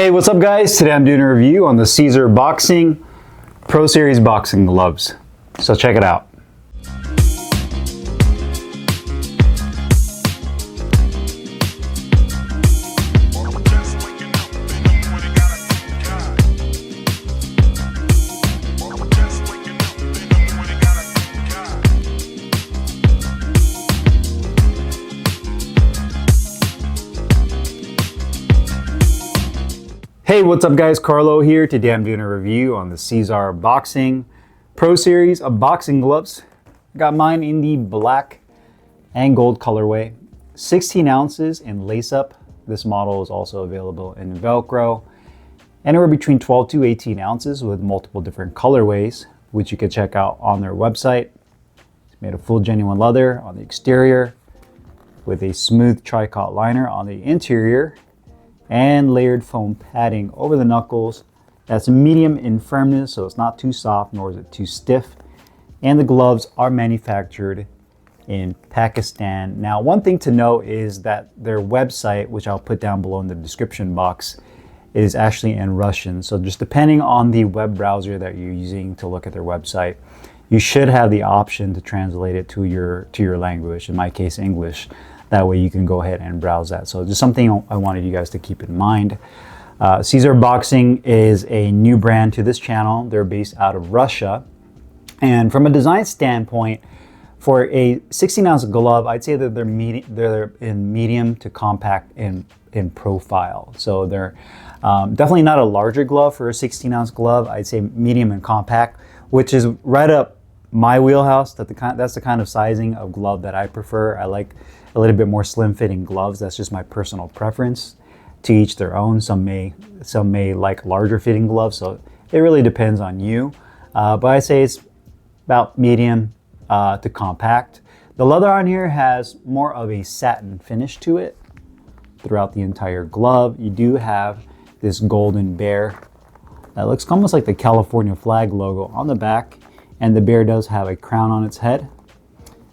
Hey, what's up guys? Today I'm doing a review on the CZAR Boxing Pro Series boxing gloves. So check it out. Hey, what's up guys? Carlo here. Today I'm doing a review on the CZAR Boxing Pro Series of boxing gloves. Got mine in the black and gold colorway. 16 ounces in lace up. This model is also available in Velcro. Anywhere between 12 to 18 ounces with multiple different colorways, which you can check out on their website. It's made of full genuine leather on the exterior with a smooth tricot liner on the interior and layered foam padding over the knuckles. That's medium in firmness, so it's not too soft nor is it too stiff. And the gloves are manufactured in Pakistan. Now, one thing to note is that their website, which I'll put down below in the description box, is actually in Russian. So just depending on the web browser that you're using to look at their website, you should have the option to translate it to your language, in my case, English. That way you can go ahead and browse that. So just something I wanted you guys to keep in mind. CZAR Boxing is a new brand to this channel. They're based out of Russia. And from a design standpoint, for a 16 ounce glove, I'd say that they're in medium to compact in profile. So they're definitely not a larger glove for a 16 ounce glove. I'd say medium and compact, which is right up my wheelhouse. That's the kind of sizing of glove that I prefer. I like a little bit more slim fitting gloves. That's just my personal preference. To each their own. Some may like larger fitting gloves, so it really depends on you. But I say it's about medium to compact. The leather on here has more of a satin finish to it throughout the entire glove. You do have this golden bear that looks almost like the California flag logo on the back, and the bear does have a crown on its head.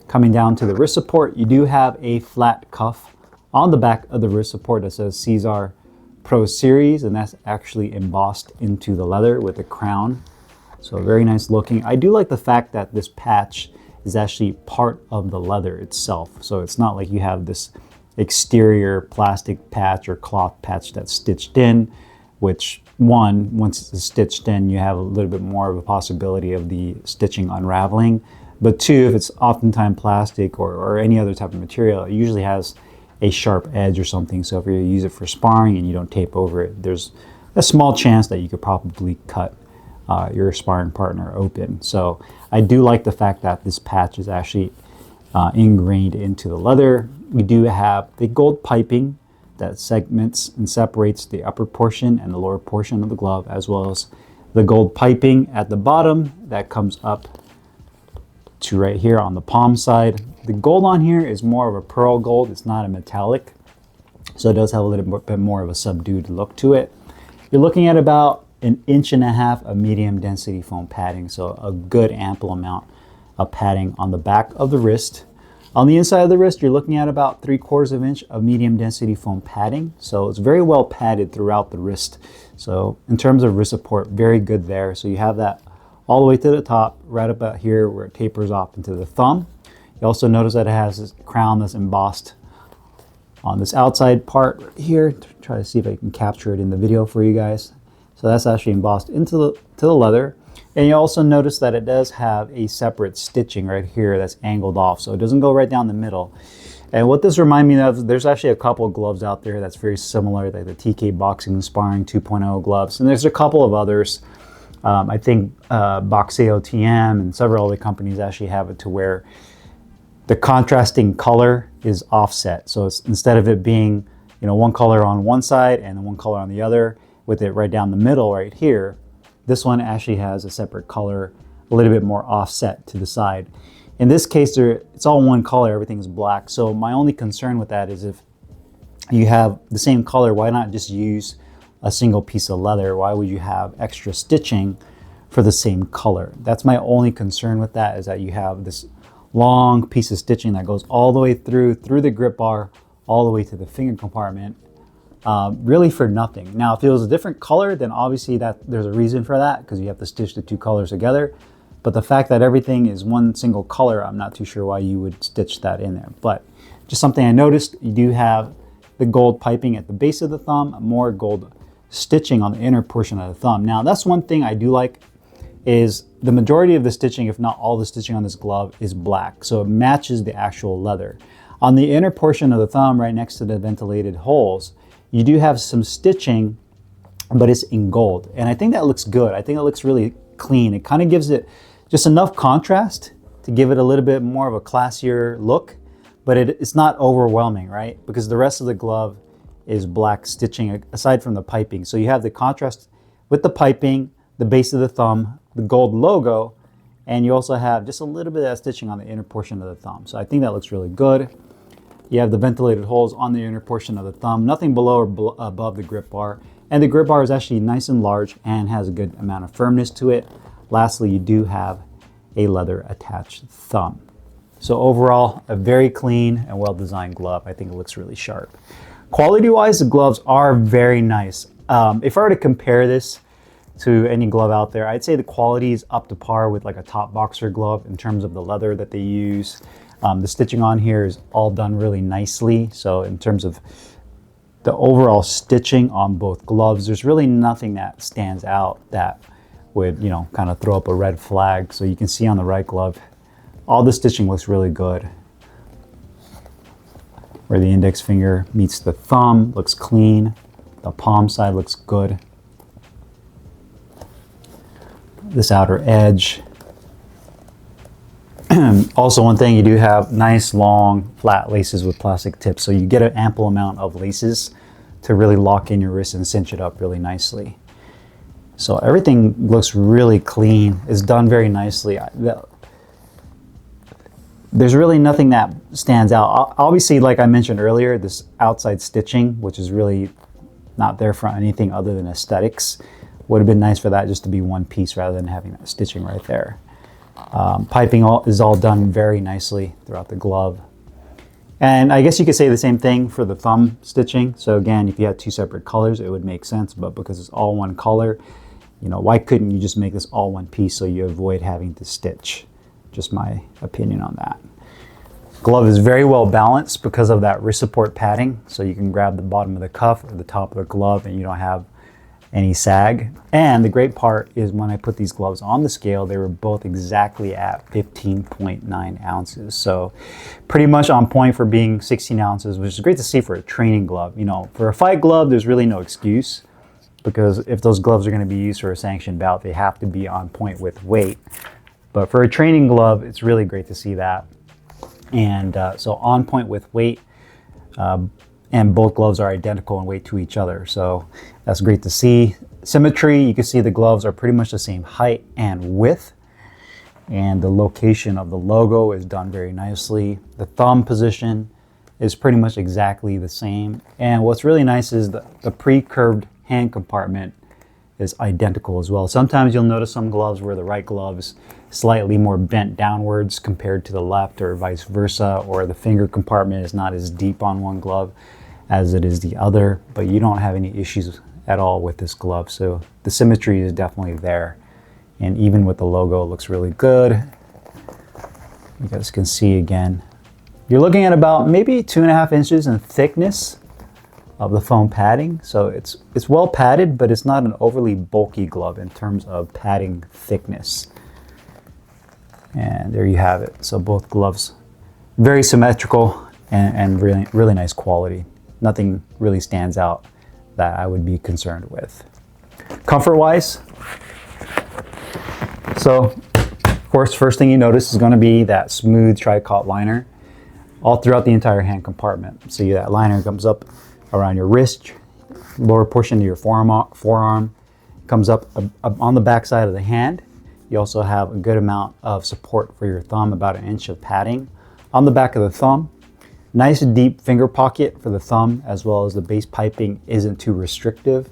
Coming down to the wrist support, you do have a flat cuff on the back of the wrist support that says CZAR Pro Series, and that's actually embossed into the leather with a crown. So very nice looking. I do like the fact that this patch is actually part of the leather itself. So it's not like you have this exterior plastic patch or cloth patch that's stitched in, which once it's stitched in, you have a little bit more of a possibility of the stitching unraveling. But two, if it's oftentimes plastic or any other type of material, it usually has a sharp edge or something. So if you use it for sparring and you don't tape over it, there's a small chance that you could probably cut your sparring partner open. So I do like the fact that this patch is actually ingrained into the leather. We do have the gold piping that segments and separates the upper portion and the lower portion of the glove, as well as the gold piping at the bottom that comes up to right here on the palm side. The gold on here is more of a pearl gold. It's not a metallic, so it does have a little bit more of a subdued look to it. You're looking at about 1.5 inches of medium density foam padding, so a good ample amount of padding on the back of the wrist. On the inside of the wrist, you're looking at about 3/4 inch of medium density foam padding, so it's very well padded throughout the wrist. So in terms of wrist support, very good there. So you have that all the way to the top, right about here where it tapers off into the thumb. You also notice that it has this crown that's embossed on this outside part right here. Try to see if I can capture it in the video for you guys. So that's actually embossed into the leather. And you also notice that it does have a separate stitching right here that's angled off, so it doesn't go right down the middle. And what this reminds me of, there's actually a couple of gloves out there that's very similar, like the TK Boxing Sparring 2.0 gloves. And there's a couple of others. I think Boxeo TM and several other companies actually have it to where the contrasting color is offset. So it's, instead of it being, one color on one side and one color on the other, with it right down the middle right here, this one actually has a separate color, a little bit more offset to the side. In this case, it's all one color, everything's black. So my only concern with that is if you have the same color, why not just use a single piece of leather? Why would you have extra stitching for the same color? That's my only concern with that, is that you have this long piece of stitching that goes all the way through the grip bar, all the way to the finger compartment, really for nothing. Now, if it was a different color, then obviously there's a reason for that, because you have to stitch the two colors together. But the fact that everything is one single color, I'm not too sure why you would stitch that in there. But just something I noticed, you do have the gold piping at the base of the thumb, more gold stitching on the inner portion of the thumb. Now, that's one thing I do like, is the majority of the stitching, if not all the stitching on this glove, is black. So it matches the actual leather. On the inner portion of the thumb, right next to the ventilated holes, you do have some stitching, but it's in gold. And I think that looks good. I think it looks really clean. It kind of gives it just enough contrast to give it a little bit more of a classier look, but it's not overwhelming, right? Because the rest of the glove is black stitching aside from the piping. So you have the contrast with the piping, the base of the thumb, the gold logo, and you also have just a little bit of that stitching on the inner portion of the thumb. So I think that looks really good. You have the ventilated holes on the inner portion of the thumb, nothing below or above the grip bar. And the grip bar is actually nice and large and has a good amount of firmness to it. Lastly, you do have a leather attached thumb. So overall, a very clean and well-designed glove. I think it looks really sharp. Quality-wise, the gloves are very nice. If I were to compare this to any glove out there, I'd say the quality is up to par with like a top boxer glove in terms of the leather that they use. The stitching on here is all done really nicely. So in terms of the overall stitching on both gloves, there's really nothing that stands out that would, you know, kind of throw up a red flag. So you can see on the right glove, all the stitching looks really good. Where the index finger meets the thumb, looks clean. The palm side looks good. This outer edge. Also, one thing, you do have nice long flat laces with plastic tips, so you get an ample amount of laces to really lock in your wrist and cinch it up really nicely. So everything looks really clean. It's done very nicely. There's really nothing that stands out. Obviously, like I mentioned earlier, this outside stitching, which is really not there for anything other than aesthetics, would have been nice for that just to be one piece rather than having that stitching right there. Piping is all done very nicely throughout the glove. And I guess you could say the same thing for the thumb stitching. So again, if you had two separate colors, it would make sense, but because it's all one color, you know, why couldn't you just make this all one piece so you avoid having to stitch? Just my opinion on that. Glove is very well balanced because of that wrist support padding. So you can grab the bottom of the cuff or the top of the glove and you don't have any sag. And the great part is when I put these gloves on the scale, they were both exactly at 15.9 ounces. So pretty much on point for being 16 ounces, which is great to see for a training glove. You know, for a fight glove, there's really no excuse, because if those gloves are going to be used for a sanctioned bout, they have to be on point with weight. But for a training glove, it's really great to see that. And so on point with weight, and both gloves are identical in weight to each other. So that's great to see. Symmetry, you can see the gloves are pretty much the same height and width. And the location of the logo is done very nicely. The thumb position is pretty much exactly the same. And what's really nice is the pre-curved hand compartment is identical as well. Sometimes you'll notice some gloves where the right glove is slightly more bent downwards compared to the left, or vice versa, or the finger compartment is not as deep on one glove as it is the other, but you don't have any issues at all with this glove. So the symmetry is definitely there. And even with the logo, it looks really good. You guys can see again, you're looking at about maybe 2.5 inches in thickness of the foam padding. So it's well padded, but it's not an overly bulky glove in terms of padding thickness. And there you have it. So both gloves, very symmetrical and really, really nice quality. Nothing really stands out that I would be concerned with. Comfort-wise, so of course, first thing you notice is going to be that smooth tricot liner all throughout the entire hand compartment. So that liner comes up around your wrist, lower portion of your forearm, comes up on the back side of the hand. You also have a good amount of support for your thumb, about 1 inch of padding on the back of the thumb. Nice deep finger pocket for the thumb, as well as the base piping isn't too restrictive.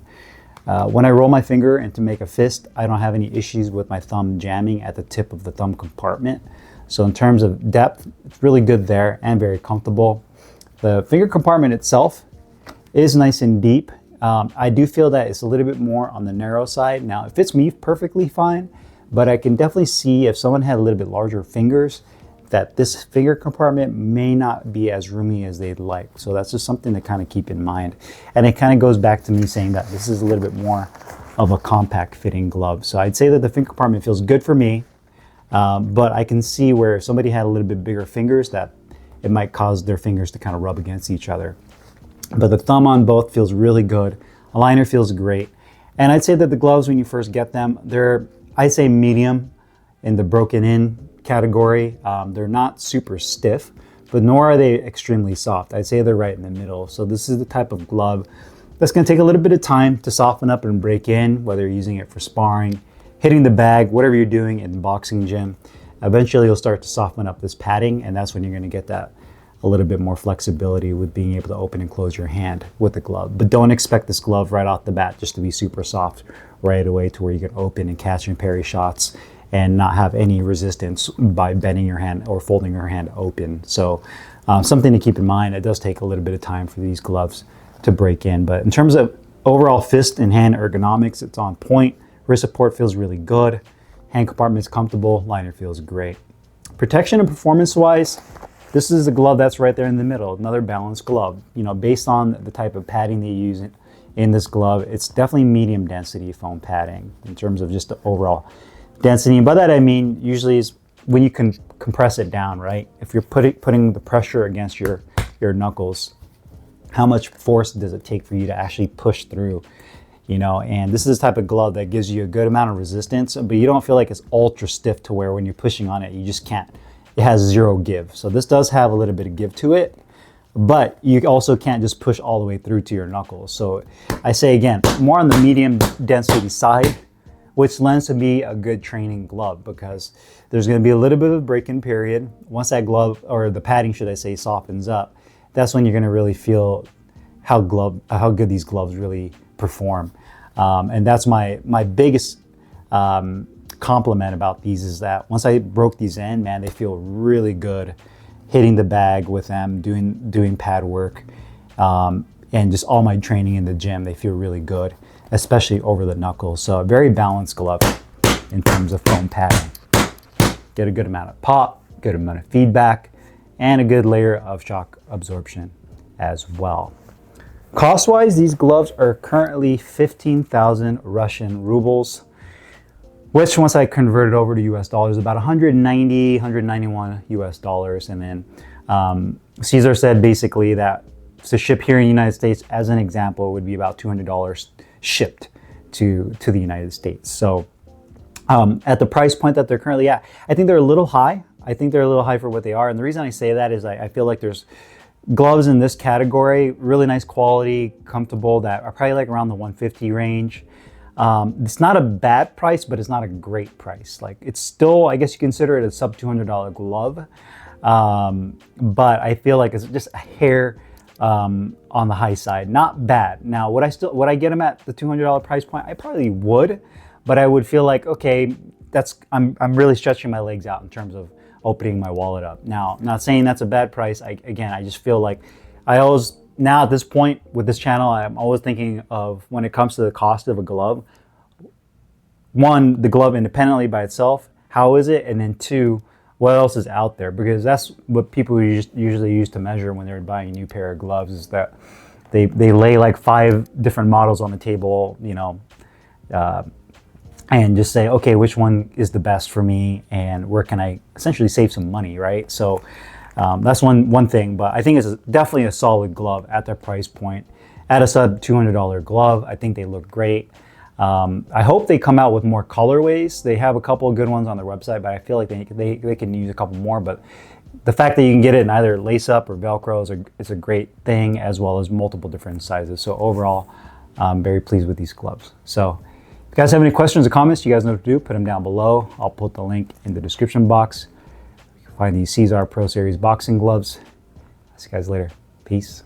When I roll my finger and to make a fist, I don't have any issues with my thumb jamming at the tip of the thumb compartment. So in terms of depth, it's really good there and very comfortable. The finger compartment itself It is nice and deep. I do feel that it's a little bit more on the narrow side. Now, it fits me perfectly fine, but I can definitely see if someone had a little bit larger fingers, that this finger compartment may not be as roomy as they'd like. So that's just something to kind of keep in mind. And it kind of goes back to me saying that this is a little bit more of a compact fitting glove. So I'd say that the finger compartment feels good for me, but I can see where if somebody had a little bit bigger fingers, that it might cause their fingers to kind of rub against each other. But the thumb on both feels really good. Aligner feels great. And I'd say that the gloves, when you first get them, they're, I'd say, medium in the broken in category. They're not super stiff, but nor are they extremely soft. I'd say they're right in the middle. So this is the type of glove that's going to take a little bit of time to soften up and break in, whether you're using it for sparring, hitting the bag, whatever you're doing in the boxing gym. Eventually you'll start to soften up this padding, and that's when you're going to get that a little bit more flexibility with being able to open and close your hand with the glove. But don't expect this glove right off the bat just to be super soft right away to where you can open and catch and parry shots and not have any resistance by bending your hand or folding your hand open. So something to keep in mind. It does take a little bit of time for these gloves to break in. But in terms of overall fist and hand ergonomics, it's on point. Wrist support feels really good. Hand compartment's comfortable. Liner feels great. Protection and performance-wise, this is the glove that's right there in the middle, another balanced glove. You know, based on the type of padding they use in this glove, it's definitely medium density foam padding in terms of just the overall density. And by that I mean usually is when you can compress it down, right? If you're putting the pressure against your knuckles, how much force does it take for you to actually push through? You know, and this is the type of glove that gives you a good amount of resistance, but you don't feel like it's ultra stiff to where when you're pushing on it, you just can't. It has zero give. So this does have a little bit of give to it, but you also can't just push all the way through to your knuckles. So I say again, more on the medium density side, which lends to be a good training glove because there's going to be a little bit of a break-in period. Once that glove, or the padding should I say, softens up, that's when you're going to really feel how good these gloves really perform. And that's my biggest compliment about these is that once I broke these in, man, they feel really good hitting the bag with them, doing pad work, and just all my training in the gym, they feel really good, especially over the knuckles. So a very balanced glove in terms of foam padding. Get a good amount of pop, good amount of feedback, and a good layer of shock absorption as well. Cost-wise, these gloves are currently 15,000 Russian rubles, which once I convert it over to US dollars, about 190, 191 US dollars. And then CZAR said basically that to ship here in the United States, as an example, would be about $200 shipped to the United States. So at the price point that they're currently at, I think they're a little high. I think they're a little high for what they are. And the reason I say that is I feel like there's gloves in this category, really nice quality, comfortable, that are probably like around the 150 range. It's not a bad price, but it's not a great price. Like it's still, I guess you consider it a sub $200 glove. But I feel like it's just a hair on the high side, not bad. Now, would I get them at the $200 price point? I probably would, but I would feel like, okay, I'm really stretching my legs out in terms of opening my wallet up. Now, I'm not saying that's a bad price. I just feel like now at this point with this channel, I'm always thinking of when it comes to the cost of a glove, one, the glove independently by itself, how is it? And then two, what else is out there? Because that's what people usually use to measure when they're buying a new pair of gloves, is that they lay like 5 different models on the table, you know, and just say, okay, which one is the best for me and where can I essentially save some money, right? So that's one thing, but I think it's definitely a solid glove at their price point. At a sub $200 glove, I think they look great. I hope they come out with more colorways. They have a couple of good ones on their website, but I feel like they can use a couple more. But the fact that you can get it in either lace up or Velcro is a great thing, as well as multiple different sizes. So overall, I'm very pleased with these gloves. So if you guys have any questions or comments, you guys know what to do. Put them down below. I'll put the link in the description box. You can find these CZAR Pro Series boxing gloves. See you guys later. Peace.